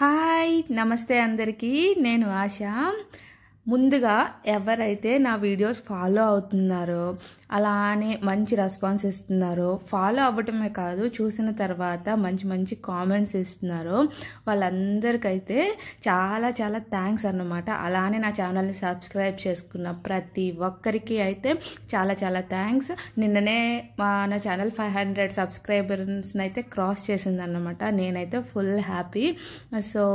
Hi నమస్తే అందరికీ. నేను ఆశ. ముందుగా ఎవరైతే నా వీడియోస్ ఫాలో అవుతున్నారో, అలానే మంచి రెస్పాన్స్ ఇస్తున్నారో, ఫాలో అవ్వటమే కాదు చూసిన తర్వాత మంచి మంచి కామెంట్స్ ఇస్తున్నారో వాళ్ళందరికైతే చాలా చాలా థ్యాంక్స్ అన్నమాట. అలానే నా ఛానల్ని సబ్స్క్రైబ్ చేసుకున్న ప్రతి ఒక్కరికి అయితే చాలా చాలా థ్యాంక్స్. నిన్ననే నా ఛానల్ 500 సబ్స్క్రైబర్స్ని అయితే క్రాస్ చేసిందన్నమాట. నేనైతే ఫుల్ హ్యాపీ. సో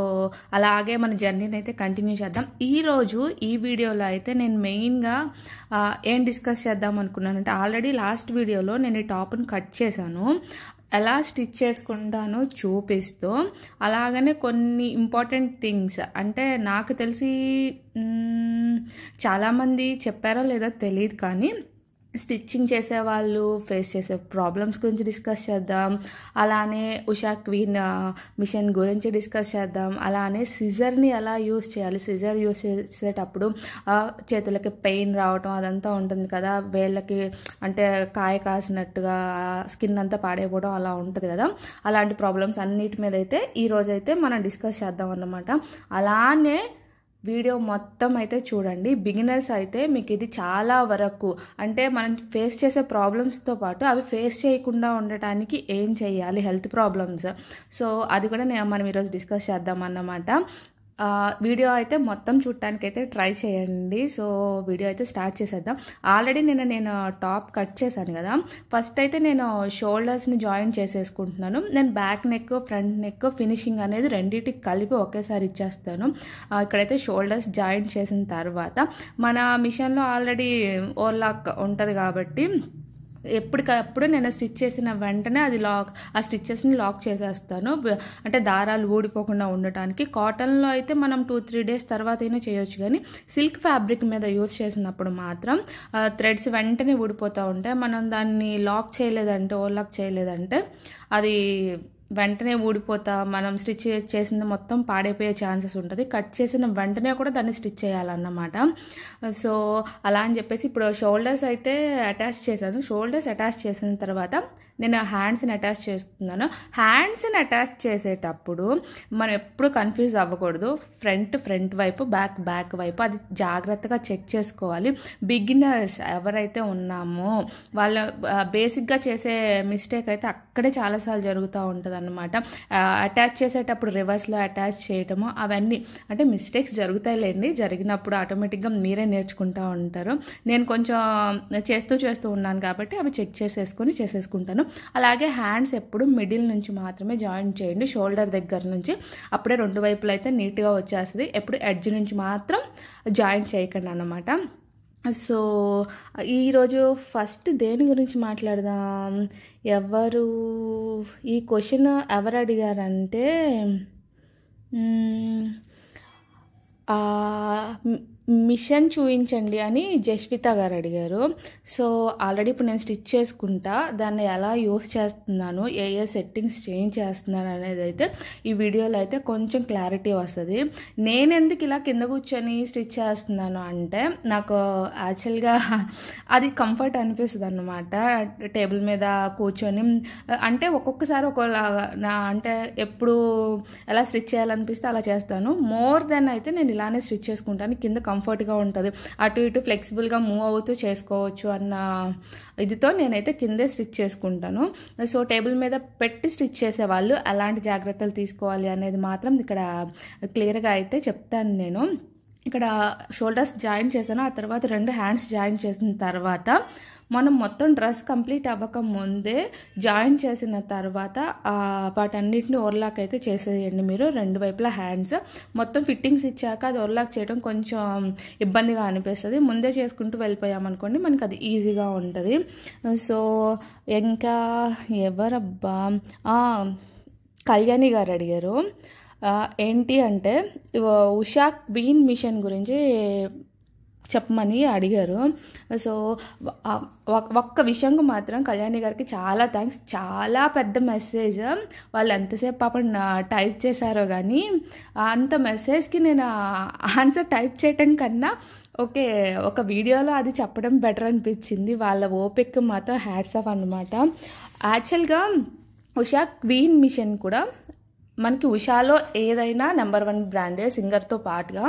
అలాగే మన జర్నీని అయితే కంటిన్యూ చేద్దాం. ఈరోజు ఈ వీడియోలో అయితే నేను మెయిన్గా ఏం డిస్కస్ చేద్దాం అనుకున్నానంటే, ఆల్రెడీ లాస్ట్ వీడియోలో నేను ఈ టాప్ని కట్ చేశాను, ఎలా స్టిచ్ చేసుకుంటానో చూపిస్తూ, అలాగనే కొన్ని ఇంపార్టెంట్ థింగ్స్ అంటే నాకు తెలిసి చాలామంది చెప్పారో లేదో తెలియదు, కానీ స్టిచ్చింగ్ చేసేవాళ్ళు ఫేస్ చేసే ప్రాబ్లమ్స్ గురించి డిస్కస్ చేద్దాం. అలానే ఉషా క్వీన్ మిషన్ గురించి డిస్కస్ చేద్దాం. అలానే సిజర్ని ఎలా యూస్ చేయాలి, సిజర్ యూస్ చేసేటప్పుడు చేతులకి పెయిన్ రావటం అదంతా ఉంటుంది కదా, వేళ్ళకి అంటే కాయ కాసినట్టుగా స్కిన్ అంతా పాడైపోవడం అలా ఉంటుంది కదా, అలాంటి ప్రాబ్లమ్స్ అన్నిటి మీద అయితే ఈరోజైతే మనం డిస్కస్ చేద్దాం అన్నమాట. అలానే వీడియో మొత్తం అయితే చూడండి. బిగినర్స్ అయితే మీకు ఇది చాలా వరకు అంటే మనం ఫేస్ చేసే ప్రాబ్లమ్స్తో పాటు అవి ఫేస్ చేయకుండా ఉండటానికి ఏం చేయాలి, హెల్త్ ప్రాబ్లమ్స్, సో అది కూడా మనం ఈరోజు డిస్కస్ చేద్దాం అన్నమాట. వీడియో అయితే మొత్తం చూడటానికి అయితే ట్రై చేయండి. సో వీడియో అయితే స్టార్ట్ చేసేద్దాం. ఆల్రెడీ నేను టాప్ కట్ చేశాను కదా, ఫస్ట్ అయితే నేను షోల్డర్స్ని జాయిన్ చేసేసుకుంటున్నాను. నేను back neck front neck finishing అనేది రెండింటికి కలిపి ఒకేసారి ఇచ్చేస్తాను. ఇక్కడైతే షోల్డర్స్ జాయిన్ చేసిన తర్వాత మన మిషన్లో ఆల్రెడీ ఓవర్లాక్ ఉంటుంది కాబట్టి ఎప్పటికప్పుడు నేను స్టిచ్ చేసిన వెంటనే అది ఆ స్టిచ్చెస్ని లాక్ చేసేస్తాను, అంటే దారాలు ఊడిపోకుండా ఉండటానికి. కాటన్లో అయితే మనం 2-3 డేస్ తర్వాత అయినా చేయొచ్చు, కానీ సిల్క్ ఫ్యాబ్రిక్ మీద యూజ్ చేసినప్పుడు మాత్రం థ్రెడ్స్ వెంటనే ఊడిపోతూ ఉంటాయి. మనం దాన్ని లాక్ చేయలేదంటే, ఓవర్లాక్ చేయలేదంటే అది వెంటనే ఊడిపోతా మనం స్టిచ్ చేసింది మొత్తం పాడైపోయే ఛాన్సెస్ ఉంటుంది. కట్ చేసిన వెంటనే కూడా దాన్ని స్టిచ్ చేయాలన్నమాట. సో అలా అని చెప్పేసి ఇప్పుడు షోల్డర్స్ అయితే అటాచ్ చేశాను. షోల్డర్స్ అటాచ్ చేసిన తర్వాత నేను హ్యాండ్స్ని అటాచ్ చేస్తున్నాను. హ్యాండ్స్ని అటాచ్ చేసేటప్పుడు మనం ఎప్పుడు కన్ఫ్యూజ్ అవ్వకూడదు. ఫ్రంట్ వైపు, బ్యాక్ వైపు అది జాగ్రత్తగా చెక్ చేసుకోవాలి. బిగినర్స్ ఎవరైతే ఉన్నామో వాళ్ళ బేసిక్గా చేసే మిస్టేక్ అయితే అక్కడే చాలాసార్లు జరుగుతూ ఉంటుంది అన్నమాట. అటాచ్ చేసేటప్పుడు రివర్స్లో అటాచ్ చేయటము అవన్నీ అంటే మిస్టేక్స్ జరుగుతాయిలేండి. జరిగినప్పుడు ఆటోమేటిక్గా మీరే నేర్చుకుంటూ ఉంటారు. నేను కొంచెం చేస్తూ ఉన్నాను కాబట్టి అవి చెక్ చేసేసుకుంటాను. అలాగే హ్యాండ్స్ ఎప్పుడు మిడిల్ నుంచి మాత్రమే జాయిన్ చేయండి, షోల్డర్ దగ్గర నుంచి. అప్పుడే రెండు వైపులు అయితే నీట్గా వచ్చేస్తుంది. ఎప్పుడు ఎడ్జ్ నుంచి మాత్రం జాయిన్ చేయకండి అన్నమాట. సో ఈరోజు ఫస్ట్ దేని గురించి మాట్లాడదాం. ఈ క్వశ్చన్ ఎవరు అడిగారంటే మిషన్ చూపించండి అని జస్విత గారు అడిగారు. సో ఆల్రెడీ ఇప్పుడు నేను స్టిచ్ చేసుకుంటా, దాన్ని ఎలా యూస్ చేస్తున్నాను, ఏ సెట్టింగ్స్ చేంజ్ చేస్తున్నాను అనేది అయితే ఈ వీడియోలో అయితే కొంచెం క్లారిటీ వస్తుంది. నేను ఎందుకు ఇలా కింద కూర్చొని స్టిచ్ చేస్తున్నాను అంటే, నాకు యాక్చువల్గా అది కంఫర్ట్ అనిపిస్తుంది అన్నమాట. టేబుల్ మీద కూర్చొని అంటే ఒక్కొక్కసారి ఒక్కోలాగా అంటే ఎప్పుడు ఎలా స్టిచ్ చేయాలనిపిస్తే అలా చేస్తాను. మోర్ దెన్ అయితే నేను ఇలానే స్టిచ్ చేసుకుంటాను. కింద కంఫర్ట్గా ఉంటుంది, అటు ఇటు ఫ్లెక్సిబుల్గా మూవ్ అవుతూ చేసుకోవచ్చు అన్న ఇదితో నేనైతే కిందే స్టిచ్ చేసుకుంటాను. సో టేబుల్ మీద పెట్టి స్టిచ్ చేసేవాళ్ళు ఎలాంటి జాగ్రత్తలు తీసుకోవాలి అనేది మాత్రం ఇక్కడ క్లియర్గా అయితే చెప్తాను నేను. ఇక్కడ షోల్డర్స్ జాయిన్ చేశాను, ఆ తర్వాత 2 హ్యాండ్స్ జాయిన్ చేసిన తర్వాత మనం మొత్తం డ్రెస్ కంప్లీట్ అవ్వక ముందే జాయిన్ చేసిన తర్వాత వాటన్నిటిని ఓవర్లాక్ అయితే చేసేయండి మీరు. 2 వైపులా హ్యాండ్స్ మొత్తం ఫిట్టింగ్స్ ఇచ్చాక అది ఓవర్లాక్ చేయడం కొంచెం ఇబ్బందిగా అనిపిస్తుంది. ముందే చేసుకుంటూ వెళ్ళిపోయామనుకోండి మనకు అది ఈజీగా ఉంటుంది. సో ఇంకా ఎవరబ్బా కళ్యాణి గారు అడిగారు ఏంటి అంటే ఉషా క్వీన్ మిషన్ గురించి చెప్పమని అడిగారు. సో ఒక్క విషయంగా మాత్రం కళ్యాణి గారికి చాలా థ్యాంక్స్. చాలా పెద్ద మెసేజ్, వాళ్ళు ఎంతసేపు పాపం టైప్ చేశారో కానీ అంత మెసేజ్కి నేను ఆన్సర్ టైప్ చేయటం కన్నా ఒక వీడియోలో అది చెప్పడం బెటర్ అనిపించింది. వాళ్ళ ఓపిక మాత్రం హ్యాట్స్ ఆఫ్ అన్నమాట. యాక్చువల్గా ఉషా క్వీన్ మిషన్ కూడా మనకి ఉషాలో ఏదైనా నెంబర్ 1 బ్రాండే సింగర్తో పాటుగా.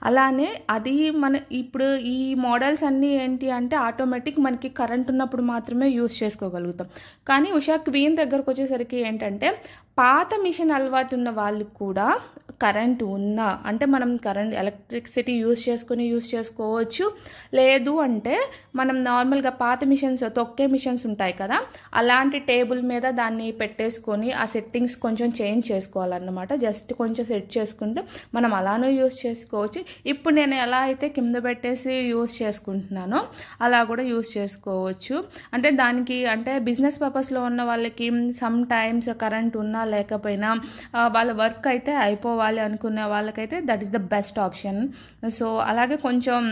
అలానే అది మన ఇప్పుడు ఈ మోడల్స్ అన్నీ ఏంటి అంటే ఆటోమేటిక్ మనకి కరెంట్ ఉన్నప్పుడు మాత్రమే యూస్ చేసుకోగలుగుతాం. కానీ ఉషా క్వీన్ దగ్గరకు వచ్చేసరికి ఏంటంటే పాత మిషన్ అలవాటు ఉన్న వాళ్ళు కూడా కరెంట్ ఉన్నా అంటే మనం ఎలక్ట్రిసిటీ యూస్ చేసుకోవచ్చు. లేదు అంటే మనం నార్మల్గా పాత మిషన్స్ తొక్కే మిషన్స్ ఉంటాయి కదా, అలాంటి టేబుల్ మీద దాన్ని పెట్టేసుకొని ఆ సెట్టింగ్స్ కొంచెం చేంజ్ చేసుకోవాలన్నమాట. జస్ట్ కొంచెం సెట్ చేసుకుంటే మనం అలానూ యూస్ చేసుకోవచ్చు. ఇప్పుడు నేను ఎలా అయితే కింద పెట్టేసి యూస్ చేసుకుంటున్నానో అలా కూడా యూస్ చేసుకోవచ్చు. అంటే దానికి అంటే బిజినెస్ పర్పస్లో ఉన్న వాళ్ళకి సమ్ టైమ్స్ కరెంట్ ఉన్నా లేకపోయినా వాళ్ళ వర్క్ అయితే అయిపోవాలి అనుకునే వాళ్ళకైతే that is the best option. So అలాగే కొంచెం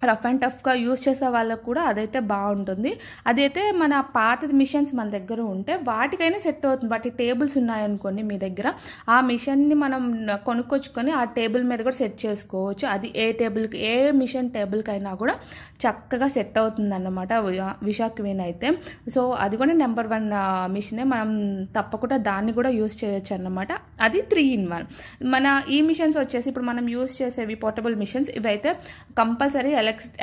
రఫ్ అండ్ టఫ్గా యూస్ చేసే వాళ్ళకు కూడా అదైతే బాగుంటుంది. అదైతే మన పాత మిషన్స్ మన దగ్గర ఉంటే వాటికైనా సెట్ అవుతుంది. వాటి టేబుల్స్ ఉన్నాయనుకోండి మీ దగ్గర, ఆ మిషన్ని మనం కొనుక్కొచ్చుకొని ఆ టేబుల్ మీద కూడా సెట్ చేసుకోవచ్చు. అది ఏ మిషన్ టేబుల్కైనా కూడా చక్కగా సెట్ అవుతుంది అన్నమాట ఉషా క్వీన్ అయితే. సో అది కూడా నెంబర్ 1 మిషనే, మనం తప్పకుండా దాన్ని కూడా యూస్ చేయొచ్చు అన్నమాట. అది 3-in-1. మన ఈ మిషన్స్ వచ్చేసి ఇప్పుడు మనం యూస్ చేసేవి పోర్టబుల్ మిషన్స్, ఇవైతే కంపల్సరీ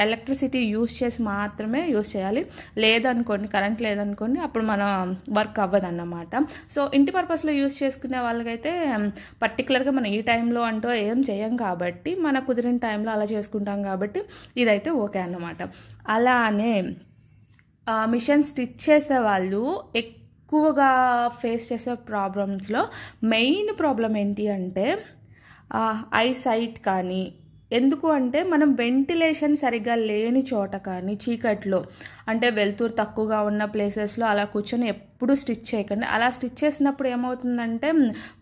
ఎలక్ట్రిసిటీ యూస్ చేసి మాత్రమే యూస్ చేయాలి. లేదనుకోండి, కరెంట్ లేదనుకోండి, అప్పుడు మన వర్క్ అవ్వదన్నమాట. సో ఇంటి పర్పస్లో యూస్ చేసుకునే వాళ్ళకైతే పర్టికులర్గా మనం ఈ టైంలో అంటూ ఏం చేయం కాబట్టి మన కుదిరిన టైంలో అలా చేసుకుంటాం కాబట్టి ఇదైతే ఓకే అన్నమాట. అలానే మిషన్ స్టిచ్ చేసే వాళ్ళు ఎక్కువగా ఫేస్ చేసే ప్రాబ్లమ్స్లో మెయిన్ ప్రాబ్లం ఏంటి అంటే ఐ సైట్ కానీ, ఎందుకు అంటే మనం వెంటిలేషన్ సరిగ్గా లేని చోట కానీ చీకట్లో అంటే వెలుతురు తక్కువగా ఉన్న ప్లేసెస్లో అలా కూర్చొని ఎప్పుడు స్టిచ్ చేయకండి. అలా స్టిచ్ చేసినప్పుడు ఏమవుతుందంటే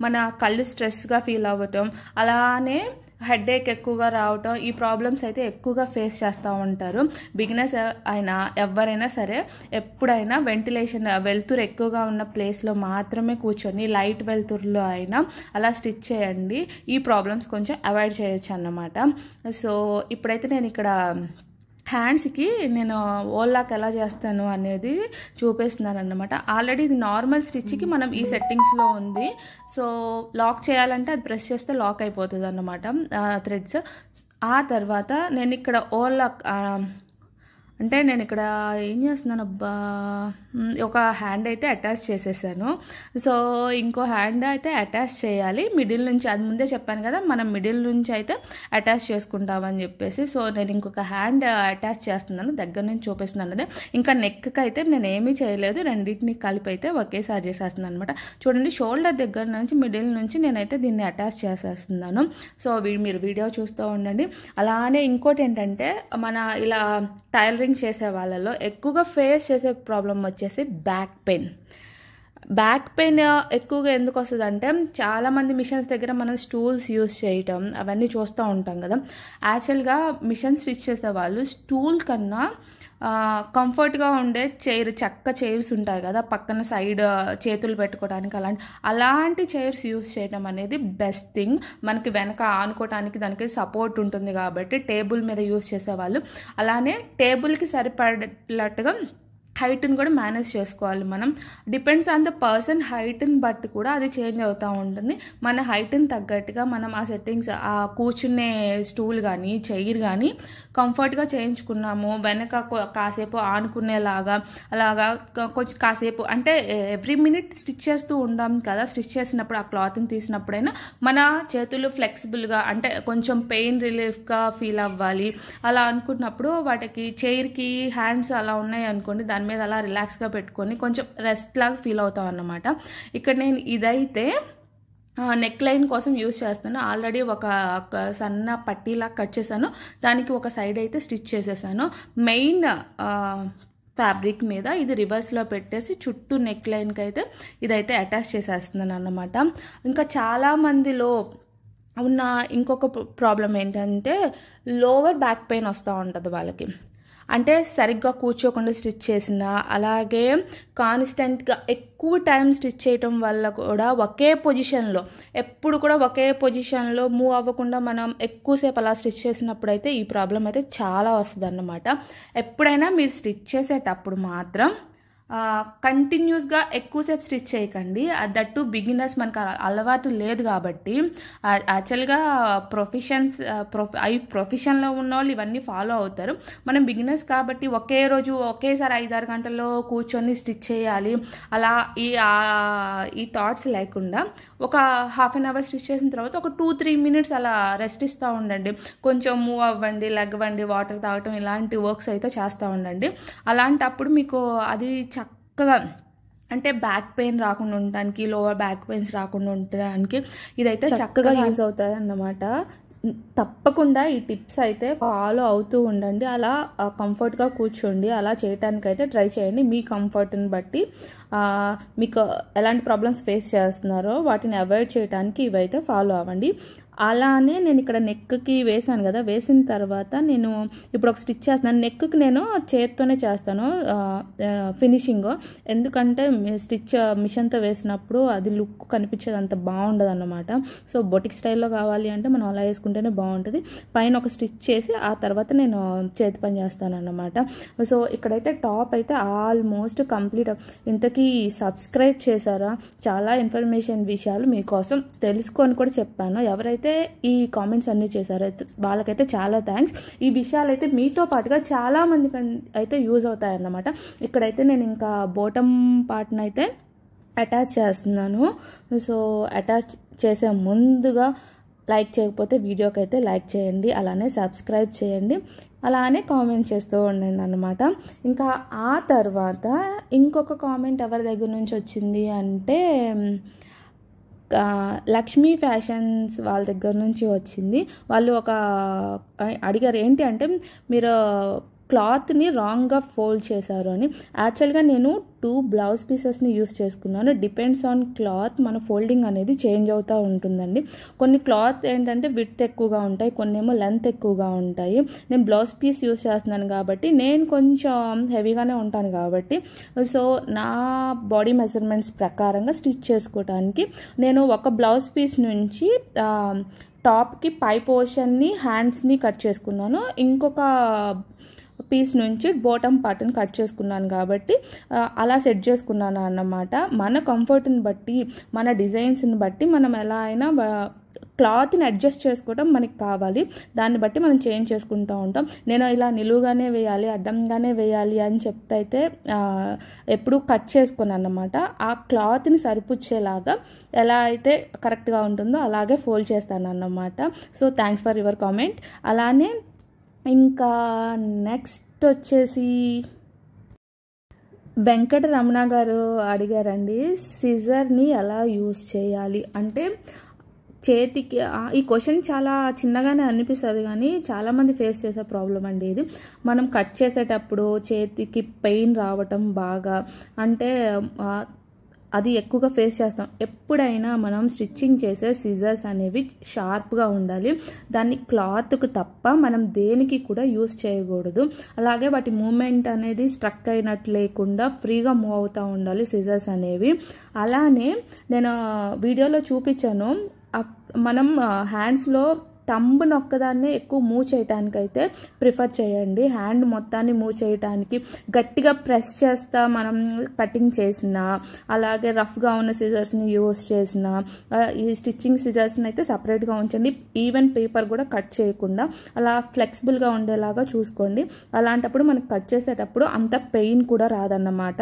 మన కళ్ళు స్ట్రెస్గా ఫీల్ అవ్వటం, అలానే హెడేక్ ఎక్కువగా రావటం, ఈ ప్రాబ్లమ్స్ అయితే ఎక్కువగా ఫేస్ చేస్తూ ఉంటారు. బిగినర్స్ అయినా ఎవరైనా సరే ఎప్పుడైనా వెలుతురు ఎక్కువగా ఉన్న ప్లేస్లో మాత్రమే కూర్చొని లైట్ వెలుతురులో అయినా అలా స్టిచ్ చేయండి. ఈ ప్రాబ్లమ్స్ కొంచెం అవాయిడ్ చేయొచ్చు అన్నమాట. సో ఇప్పుడైతే నేను ఇక్కడ హ్యాండ్స్కి నేను ఓల్లాక్ ఎలా చేస్తాను అనేది చూపిస్తున్నాను అన్నమాట. ఆల్రెడీ ఇది నార్మల్ స్టిచ్కి మనం ఈ సెట్టింగ్స్లో ఉంది. సో లాక్ చేయాలంటే అది ప్రెస్ చేస్తే లాక్ అయిపోతుంది అన్నమాట థ్రెడ్స్. ఆ తర్వాత నేను ఇక్కడ ఓల్లాక్ అంటే నేను ఇక్కడ ఏం చేస్తున్నాను ఒక హ్యాండ్ అయితే అటాచ్ చేసేసాను. సో ఇంకో హ్యాండ్ అయితే అటాచ్ చేయాలి మిడిల్ నుంచి. అది ముందే చెప్పాను కదా, మనం మిడిల్ నుంచి అయితే అటాచ్ చేసుకుంటామని చెప్పేసి. సో నేను ఇంకొక హ్యాండ్ అటాచ్ చేస్తున్నాను, దగ్గర నుంచి చూపిస్తున్నాను. అదే ఇంకా నెక్కి అయితే నేను ఏమీ చేయలేదు, రెండింటిని కలిపి అయితే ఒకేసారి చేసేస్తున్నాను అనమాట. చూడండి, షోల్డర్ దగ్గర నుంచి మిడిల్ నుంచి నేనైతే దీన్ని అటాచ్ చేసేస్తున్నాను. సో మీరు వీడియో చూస్తూ ఉండండి. అలానే ఇంకోటి ఏంటంటే మన ఇలా టైలరింగ్ చేసే వాళ్ళలో ఎక్కువగా ఫేస్ చేసే ప్రాబ్లం వచ్చేసి బ్యాక్ పెయిన్ ఎక్కువగా ఎందుకు వస్తుంది అంటే చాలామంది మిషన్స్ దగ్గర మనం స్టూల్స్ యూస్ చేయటం అవన్నీ చూస్తూ ఉంటాం కదా. యాక్చువల్గా మిషన్ స్టిచ్ చేసే వాళ్ళు స్టూల్ కన్నా కంఫర్ట్గా ఉండే చక్క చైర్స్ ఉంటాయి కదా, పక్కన సైడ్ చేతులు పెట్టుకోవడానికి అలాంటి చైర్స్ యూస్ చేయడం అనేది బెస్ట్ థింగ్. మనకి వెనక ఆనుకోవడానికి దానికి సపోర్ట్ ఉంటుంది కాబట్టి టేబుల్ మీద యూస్ చేసేవాళ్ళు. అలానే టేబుల్కి సరిపడేటట్టుగా హైట్ని కూడా మేనేజ్ చేసుకోవాలి మనం. డిపెండ్స్ ఆన్ ద పర్సన్ హైట్ని బట్టి కూడా అది చేంజ్ అవుతూ ఉంటుంది. మన హైట్ని తగ్గట్టుగా మనం ఆ సెట్టింగ్స్, ఆ కూర్చునే స్టూల్ కానీ చైర్ కానీ కంఫర్ట్గా చేయించుకున్నాము, వెనక కాసేపు ఆనుకునేలాగా అలాగా కొంచెం కాసేపు అంటే ఎవ్రీ మినిట్ స్టిచ్ చేస్తూ ఉండాం కదా. స్టిచ్ చేసినప్పుడు ఆ క్లాత్ని తీసినప్పుడైనా మన చేతులు ఫ్లెక్సిబుల్గా అంటే కొంచెం పెయిన్ రిలీఫ్గా ఫీల్ అవ్వాలి. అలా అనుకున్నప్పుడు వాటికి చైర్కి హ్యాండ్స్ అలా ఉన్నాయి అనుకోండి, దాని మీద అలా రిలాక్స్గా పెట్టుకొని కొంచెం రెస్ట్ లాగా ఫీల్ అవుతాం అన్నమాట. ఇక్కడ నేను ఇదైతే నెక్ లైన్ కోసం యూస్ చేస్తాను. ఆల్రెడీ ఒక సన్న పట్టీలా కట్ చేశాను, దానికి ఒక సైడ్ అయితే స్టిచ్ చేసేసాను. మెయిన్ ఫ్యాబ్రిక్ మీద ఇది రివర్స్లో పెట్టేసి చుట్టూ నెక్ లైన్కి అయితే ఇదైతే అటాచ్ చేసేస్తున్నాను అన్నమాట. ఇంకా చాలామందిలో ఉన్న ఇంకొక ప్రాబ్లం ఏంటంటే లోవర్ బ్యాక్ పెయిన్ వస్తూ ఉంటుంది వాళ్ళకి. అంటే సరిగ్గా కూర్చోకుండా స్టిచ్ చేసిన, అలాగే కాన్స్టెంట్గా ఎక్కువ టైం స్టిచ్ చేయటం వల్ల కూడా ఎప్పుడు కూడా ఒకే పొజిషన్లో మూవ్ అవ్వకుండా మనం ఎక్కువసేపు అలా స్టిచ్ చేసినప్పుడు అయితే ఈ ప్రాబ్లం అయితే చాలా వస్తుంది అన్నమాట. ఎప్పుడైనా మీరు స్టిచ్ చేసేటప్పుడు మాత్రం కంటిన్యూస్గా ఎక్కువసేపు స్టిచ్ చేయకండి. దట్టు బిగినర్స్ మనకు అలవాటు లేదు కాబట్టి. యాక్చువల్గా ప్రొఫెషన్లో ఉన్న వాళ్ళు ఇవన్నీ ఫాలో అవుతారు. మనం బిగినర్స్ కాబట్టి ఒకే రోజు ఒకేసారి 5-6 గంటల్లో కూర్చొని స్టిచ్ చేయాలి అలా ఈ థాట్స్ లేకుండా ఒక హాఫ్ అన్ అవర్ స్టిచ్ చేసిన తర్వాత ఒక 2-3 మినిట్స్ అలా రెస్ట్ ఇస్తూ ఉండండి. కొంచెం మూవ్ అవ్వండి, లెగవండి, వాటర్ తాగటం ఇలాంటి వర్క్స్ అయితే చేస్తూ ఉండండి. అలాంటప్పుడు మీకు అది చక్కగా అంటే బ్యాక్ పెయిన్ రాకుండా ఉండడానికి, లోవర్ బ్యాక్ పెయిన్స్ రాకుండా ఉండడానికి ఇదైతే చక్కగా యూజ్ అవుతాయి అన్నమాట. తప్పకుండా ఈ టిప్స్ అయితే ఫాలో అవుతూ ఉండండి. అలా కంఫర్ట్గా కూర్చోండి. అలా చేయడానికైతే ట్రై చేయండి. మీ కంఫర్ట్ని బట్టి మీకు ఎలాంటి ప్రాబ్లమ్స్ ఫేస్ చేస్తున్నారో వాటిని అవాయిడ్ చేయడానికి ఇవైతే ఫాలో అవ్వండి. అలానే నేను ఇక్కడ నెక్కి వేసాను కదా, వేసిన తర్వాత నేను ఇప్పుడు ఒక స్టిచ్ చేస్తున్నాను. నెక్కి నేను చేత్తోనే చేస్తాను ఫినిషింగ్. ఎందుకంటే స్టిచ్ మిషన్తో వేసినప్పుడు అది లుక్ కనిపించేది అంత బాగుండదు అన్నమాట. సో బొటిక్ స్టైల్లో కావాలి అంటే మనం అలా వేసుకుంటేనే బాగుంటుంది. పైన ఒక స్టిచ్ చేసి ఆ తర్వాత నేను చేతి పని చేస్తాను అన్నమాట. సో ఇక్కడైతే టాప్ అయితే ఆల్మోస్ట్ కంప్లీట్. ఇంతకీ సబ్స్క్రైబ్ చేశారా? చాలా ఇన్ఫర్మేషన్ విషయాలు మీకోసం తెలుసుకొని కూడా చెప్పాను. ఎవరైతే ఈ కామెంట్స్ అన్నీ చేశారు వాళ్ళకైతే చాలా థ్యాంక్స్. ఈ విషయాలు అయితే మీతో పాటుగా చాలా మందికి అయితే యూజ్ అవుతాయన్నమాట. ఇక్కడైతే నేను ఇంకా బోటమ్ పార్ట్ని అయితే అటాచ్ చేస్తున్నాను. సో అటాచ్ చేసే ముందుగా లైక్ చేయకపోతే వీడియోకి అయితే లైక్ చేయండి, అలానే సబ్స్క్రైబ్ చేయండి, అలానే కామెంట్ చేస్తూ ఉండండి అన్నమాట. ఇంకా ఆ తర్వాత ఇంకొక కామెంట్ ఎవరి దగ్గర నుంచి వచ్చింది అంటే లక్ష్మీ ఫ్యాషన్స్ వాళ్ళ దగ్గర నుంచి వచ్చింది. వాళ్ళు అడిగారు ఏంటి అంటే మీరు క్లాత్ని రాంగ్గా ఫోల్డ్ చేశారు అని. యాక్చువల్గా నేను 2 బ్లౌజ్ పీసెస్ని యూస్ చేసుకున్నాను. డిపెండ్స్ ఆన్ క్లాత్ మన ఫోల్డింగ్ అనేది చేంజ్ అవుతూ ఉంటుందండి. కొన్ని క్లాత్ ఏంటంటే విడ్త్ ఎక్కువగా ఉంటాయి, కొన్ని ఏమో లెంత్ ఎక్కువగా ఉంటాయి. నేను బ్లౌజ్ పీస్ యూస్ చేస్తున్నాను కాబట్టి నేను కొంచెం హెవీగానే ఉంటాను కాబట్టి సో నా బాడీ మెజర్మెంట్స్ ప్రకారంగా స్టిచ్ చేసుకోవడానికి నేను ఒక బ్లౌజ్ పీస్ నుంచి టాప్కి పై పోర్షన్ని హ్యాండ్స్ని కట్ చేసుకున్నాను, ఇంకొక పీస్ నుంచి బాటమ్ పార్ట్ని కట్ చేసుకున్నాను కాబట్టి అలా సెట్ చేసుకున్నాను అన్నమాట. మన కంఫర్ట్ని బట్టి, మన డిజైన్స్ని బట్టి మనం ఎలా అయినా క్లాత్ని అడ్జస్ట్ చేసుకోవడం మనకి కావాలి. దాన్ని బట్టి మనం చేంజ్ చేసుకుంటూ ఉంటాం. నేను ఇలా నిలువుగానే వేయాలి, అడ్డంగానే వేయాలి అని చెప్పైతే ఎప్పుడు కట్ చేసుకున్నాను అన్నమాట. ఆ క్లాత్ని సరిపుచ్చేలాగా ఎలా అయితే కరెక్ట్గా ఉంటుందో అలాగే ఫోల్డ్ చేస్తాను అన్నమాట. So thanks for your comment. అలానే ఇంకా నెక్స్ట్ వచ్చేసి వెంకటరమణ గారు అడిగారండి, సిజర్ని ఎలా యూజ్ చేయాలి అంటే చేతికి. ఈ క్వశ్చన్ చాలా చిన్నగానే అనిపిస్తుంది కానీ చాలామంది ఫేస్ చేసే ప్రాబ్లం అండి ఇది. మనం కట్ చేసేటప్పుడు చేతికి పెయిన్ రావటం బాగా అంటే అది ఎక్కువగా ఫేస్ చేస్తాం. ఎప్పుడైనా మనం స్టిచ్చింగ్ చేసే సిజర్స్ అనేవి షార్ప్గా ఉండాలి. దాన్ని క్లాత్కు తప్ప మనం దేనికి కూడా యూస్ చేయకూడదు. అలాగే వాటి మూమెంట్ అనేది స్ట్రక్ అయినట్టు లేకుండా ఫ్రీగా మూవ్ అవుతూ ఉండాలి సిజర్స్ అనేవి. అలానే నేను వీడియోలో చూపించాను, మనం హ్యాండ్స్లో థంబ్ నొక్కదాన్ని ఎక్కువ మూవ్ చేయడానికైతే ప్రిఫర్ చేయండి. హ్యాండ్ మొత్తాన్ని మూవ్ చేయడానికి గట్టిగా ప్రెస్ చేస్తా మనం కటింగ్ చేసిన, అలాగే రఫ్గా ఉన్న సిజర్స్ని యూస్ చేసిన, ఈ స్టిచ్చింగ్ సిజర్స్ని అయితే సపరేట్గా ఉంచండి. ఈవెన్ పేపర్ కూడా కట్ చేయకుండా అలా ఫ్లెక్సిబుల్గా ఉండేలాగా చూసుకోండి. అలాంటప్పుడు మనకు కట్ చేసేటప్పుడు అంత పెయిన్ కూడా రాదన్నమాట.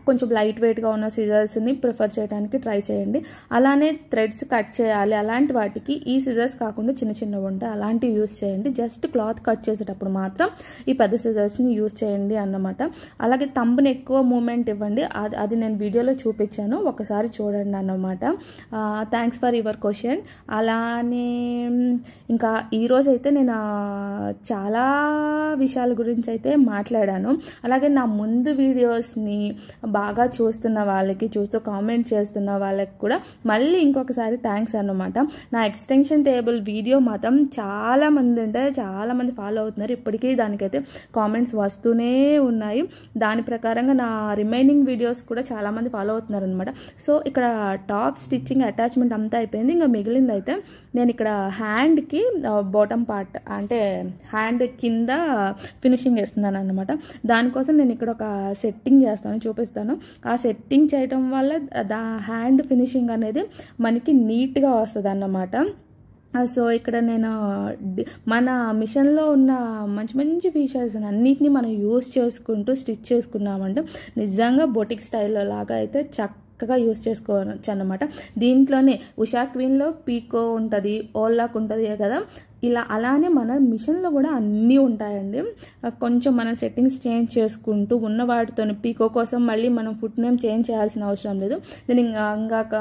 కొంచెం లైట్ వెయిట్గా ఉన్న సిజర్స్ని ప్రిఫర్ చేయడానికి ట్రై చేయండి. అలానే థ్రెడ్స్ కట్ చేయాలి, అలాంటి వాటికి ఈ సిజర్స్ కాకుండా చిన్న చిన్నవి ఉంటాయి, అలాంటివి యూస్ చేయండి. జస్ట్ క్లాత్ కట్ చేసేటప్పుడు మాత్రం ఈ పెద్ద సిజర్స్ని యూస్ చేయండి అన్నమాట. అలాగే థంబ్ని ఎక్కువ మూమెంట్ ఇవ్వండి, అది నేను వీడియోలో చూపించాను, ఒకసారి చూడండి అన్నమాట. Thanks for your question. అలానే ఇంకా ఈరోజు అయితే నేను చాలా విషయాల గురించి అయితే మాట్లాడాను. అలాగే నా ముందు వీడియోస్ని కానీ బాగా చూస్తున్న వాళ్ళకి, చూస్తూ కామెంట్ చేస్తున్న వాళ్ళకి కూడా మళ్ళీ ఇంకొకసారి థ్యాంక్స్ అన్నమాట. నా ఎక్స్టెన్షన్ టేబుల్ వీడియో మాత్రం చాలామంది ఫాలో అవుతున్నారు. ఇప్పటికీ దానికైతే కామెంట్స్ వస్తూనే ఉన్నాయి. దాని ప్రకారంగా నా రిమైనింగ్ వీడియోస్ కూడా చాలామంది ఫాలో అవుతున్నారు అనమాట. సో ఇక్కడ టాప్ స్టిచ్చింగ్ అటాచ్మెంట్ అంతా అయిపోయింది. ఇంకా మిగిలింది అయితే నేను ఇక్కడ హ్యాండ్కి బాటమ్ పార్ట్ అంటే హ్యాండ్ కింద ఫినిషింగ్ వేస్తున్నాను అనమాట. దానికోసం నేను ఇక్కడ ఒక సెట్టింగ్ చేస్తాను, చూపిస్తాను. ఆ సెట్టింగ్ చేయటం వల్ల హ్యాండ్ ఫినిషింగ్ అనేది మనకి నీట్గా వస్తుంది అన్నమాట. సో ఇక్కడ నేను మన మిషన్లో ఉన్న మంచి ఫీచర్స్ అన్నిటినీ మనం యూస్ చేసుకుంటూ స్టిచ్ చేసుకున్నామంటే నిజంగా బొటిక్ స్టైల్లో లాగా అయితే చక్కగా యూస్ చేసుకోవచ్చు అన్నమాట. దీంట్లోనే ఉషా క్వీన్లో పీకో ఉంటుంది, ఓల్లాక్ ఉంటుంది కదా, అలానే మన మిషన్లో కూడా అన్నీ ఉంటాయండి. కొంచెం మనం సెట్టింగ్స్ చేంజ్ చేసుకుంటూ ఉన్న వాటితో పీకో కోసం మళ్ళీ మనం ఫుట్ నేమ్ చేంజ్ చేయాల్సిన అవసరం లేదు. నేను ఇంకాక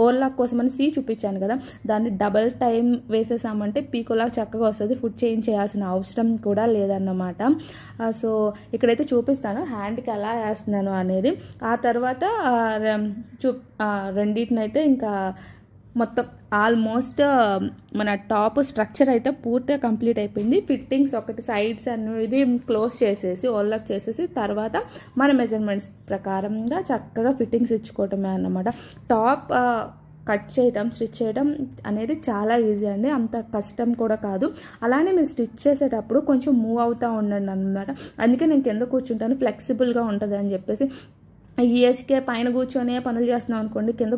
ఓల్లాక్ కోసం అని చూపించాను కదా, దాన్ని డబల్ టైం వేసేసామంటే పీకోలాగా చక్కగా వస్తుంది. ఫుట్ చేంజ్ చేయాల్సిన అవసరం కూడా లేదన్నమాట. సో ఇక్కడైతే చూపిస్తాను హ్యాండ్కి ఎలా వేస్తున్నాను అనేది. ఆ తర్వాత రెండింటినైతే ఇంకా మొత్తం ఆల్మోస్ట్ మన టాప్ స్ట్రక్చర్ అయితే పూర్తిగా కంప్లీట్ అయిపోయింది. ఫిట్టింగ్స్ ఒకటి సైడ్స్ అనేది క్లోజ్ చేసేసి ఓల్లాక్ చేసేసి తర్వాత మన మెజర్మెంట్స్ ప్రకారంగా చక్కగా ఫిట్టింగ్స్ ఇచ్చుకోవటమే అన్నమాట. టాప్ కట్ చేయడం, స్టిచ్ చేయడం అనేది చాలా ఈజీ అండి, అంత కష్టం కూడా కాదు. అలానే మీరు స్టిచ్ చేసేటప్పుడు కొంచెం మూవ్ అవుతూ ఉండండి అన్నమాట. అందుకే నేను కింద కూర్చుంటాను, ఫ్లెక్సిబుల్గా ఉంటుంది అని చెప్పేసి. ఈ ఏజ్కే పైన కూర్చొని పనులు చేస్తున్నాం అనుకోండి, కింద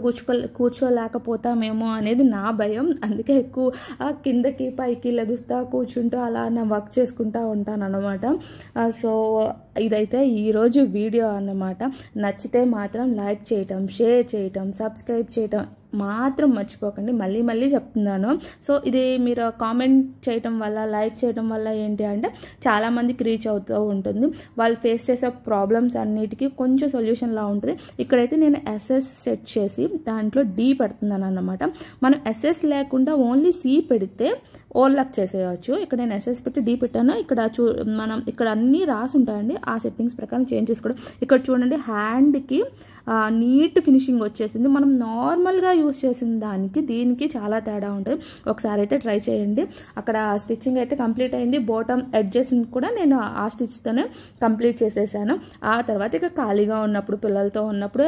కూర్చోలేకపోతామేమో అనేది నా భయం. అందుకే ఎక్కువ కిందకి పైకి లెగుస్తా కూర్చుంటూ అలా నేను వర్క్ చేసుకుంటూ ఉంటాను అన్నమాట. సో ఇదైతే ఈరోజు వీడియో అన్నమాట. నచ్చితే మాత్రం లైక్ చేయటం, షేర్ చేయటం, సబ్స్క్రైబ్ చేయటం మాత్రం మర్చిపోకండి. మళ్ళీ చెప్తున్నాను. సో ఇది మీరు కామెంట్ చేయటం వల్ల, లైక్ చేయటం వల్ల ఏంటి అంటే చాలామందికి రీచ్ అవుతూ ఉంటుంది. వాళ్ళు ఫేస్ చేసే ప్రాబ్లమ్స్ అన్నిటికీ కొంచెం సొల్యూషన్లా ఉంటుంది. ఇక్కడైతే నేను ఎస్ఎస్ సెట్ చేసి దాంట్లో డి పెడుతున్నాను అన్నమాట. మనం ఎస్ఎస్ లేకుండా ఓన్లీ సి పెడితే ఓవర్లాక్ చేసేయచ్చు. ఇక్కడ నేను ఎస్ఎస్ పెట్టి డి పెట్టాను. మనం ఇక్కడ అన్నీ రాసి ఉంటాయండి, ఆ సెట్టింగ్స్ ప్రకారం చేంజ్ చేసుకోవడం. ఇక్కడ చూడండి హ్యాండ్కి నీట్ ఫినిషింగ్ వచ్చేసింది. మనం నార్మల్గా యూస్ చేసిన దానికి దీనికి చాలా తేడా ఉంటుంది. ఒకసారి అయితే ట్రై చేయండి. అక్కడ స్టిచ్చింగ్ అయితే కంప్లీట్ అయింది. బాటమ్ ఎడ్జెస్ కూడా నేను ఆ స్టిచ్తోనే కంప్లీట్ చేసేసాను. ఆ తర్వాత ఇక ఖాళీగా ఉన్నప్పుడు, పిల్లలతో ఉన్నప్పుడు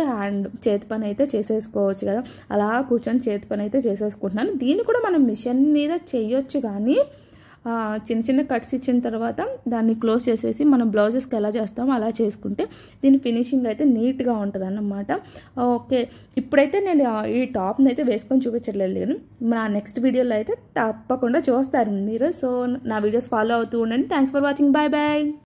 చేతి పని అయితే చేసేసుకోవచ్చు కదా, అలా కూర్చొని చేతి పని అయితే చేసేసుకుంటున్నాను. దీన్ని కూడా మనం మిషన్ మీద చేయొచ్చు, కానీ చిన్న కట్స్ ఇచ్చిన తర్వాత దాన్ని క్లోజ్ చేసేసి మనం బ్లౌజెస్కి ఎలా చేస్తామో అలా చేసుకుంటే దీని ఫినిషింగ్ అయితే నీట్గా ఉంటుంది అన్నమాట. ఓకే, ఇప్పుడైతే నేను ఈ టాప్ని అయితే వేసుకొని చూపించట్లేదు, కానీ నా నెక్స్ట్ వీడియోలో అయితే తప్పకుండా చూస్తారు మీరు. సో నా వీడియోస్ ఫాలో అవుతూ ఉండండి. Thanks for watching. బాయ్.